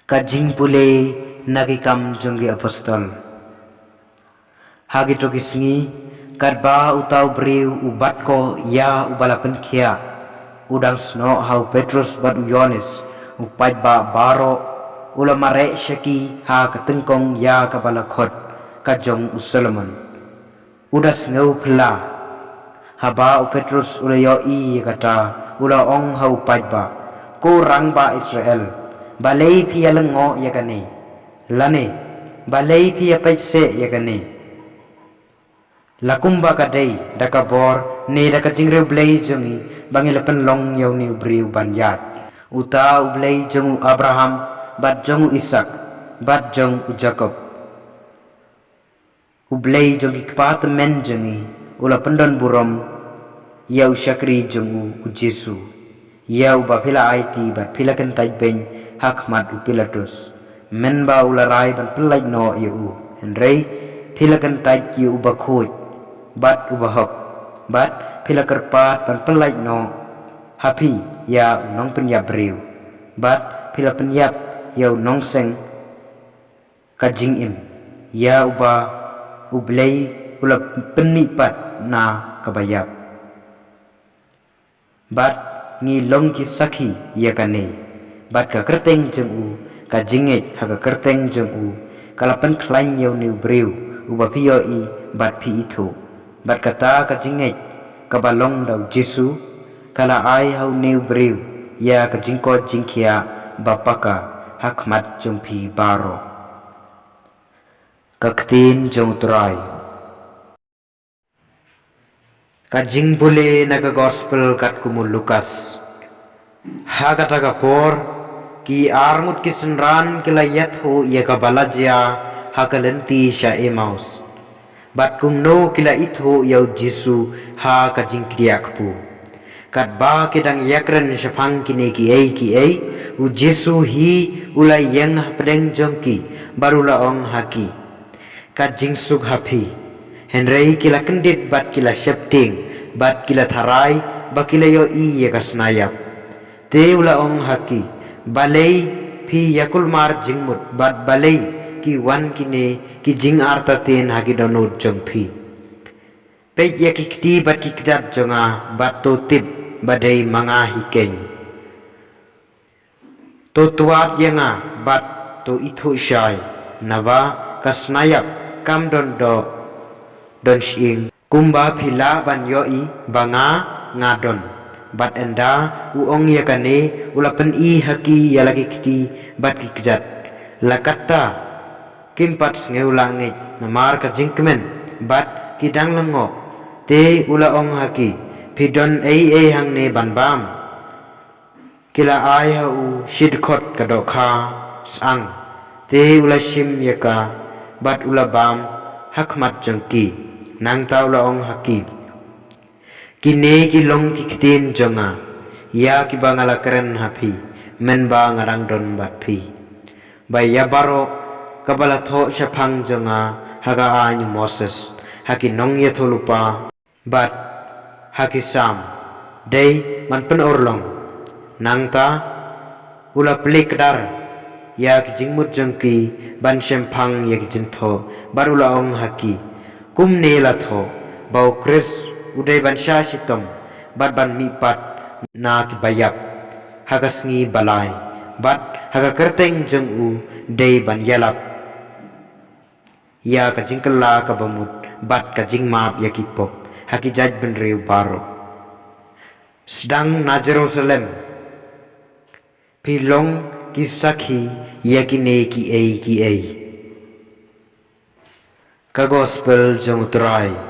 Kajing pule nagikam junggi apostol. Hagi togisngi kadba utau briu ubat ko ya ubalapen kia udang sno hau Petrus bat Yohanes upat ba baro ula mare syaki ha ketengkong ya kabalakot kajong Solomon udas ngau pela haba Petrus ula yo i kata ula ong hau upat ba ko rang ba Israel balai pia lengo ya kane lane balai pia paise ya kane lakumba kadai dakabor ne dakajingre blai jungi bangilapan long yau ni briu banyat uta ublai jungu Abraham bat jungu Ishak bat jungu Jacob ublai jungi kepat men jungi ula pendon burom yau syakri jungu Jesu yau ba pila IT bat pila kentai ben hakmat upilatus men ba ula rai ban pelai no yau henrei pila kentai yu bakhoy bat ubahok bat pila kerpat pan pelai no hapi ya nong penyap briu bat pila penyap ya nong seng kajing im ya ublai ula penipat na kabayap bat ngi long ki sakhi ya kane bat ka kerteng jemu kajinge ha ka kerteng jemu kalapan klain yau ni briu uba piyo i bat pi itu bat kata kajingai kabalong dau Jesu kala ai hau new briu ya kajingko jingkia bapaka hakmat jumpi baro kaktin jong turai kajing bule naga gospel kat kumu Lukas ha kata kapor ki armut kisenran kilayat ho ya kabalajia hakalenti sya Emaus bat kumno kila itho yau Jesu ha kajing kriya kpu kat ba kidang yakren syapang kini ki ai u Jesu hi ulai yang pedeng jongki barula ong haki kajing sug hapi henrei kila kendit bat kila syapting bat kila tharai ba kila yo i ya kasnayap te ula ong haki balai phi yakul mar jingmut bat balai ki wan kine ki jing arta ten hagi donut jong phi pe ya ki kti bat ki kjat jonga bat to tip badai manga hikeng to tuat yanga bat to ithu syai nawa kasnayap kam don do don shing kumba phila ban yoi banga ngadon bat enda uong ya kane ulapen i haki ya lagi kti bat ki kjat lakata kimpat ngeulangi namar ka jingkemen bat kidang lengo te ula ong haki pidon ai hang ne banbam kila ai hau shidkhot kadokha sang te ula shim yaka bat ula bam hakmat jengki nang ta ula ong haki kine ki long ki kitin jonga ya ki bangala keren hapi men ba ngarang don bat pi baya baro kabala tho syapang jonga haga anyu Moses haki nong ye tholupa bat haki sam dei man pen orlong nangta ula plik dar ya ki jingmut jongki ban syempang ye ki jintho barula ong haki kum ne la tho bau kris udai ban sha sitom bat ban mi pat na ki bayap haga sngi balai bat haga kerteng jong u dei ban yalap ya kajing kela kabamut bat kajing map ya kipop haki jaj ben riu baro sedang na Jerusalem pilong kisakhi ya kine ki ai ka gospel jong turai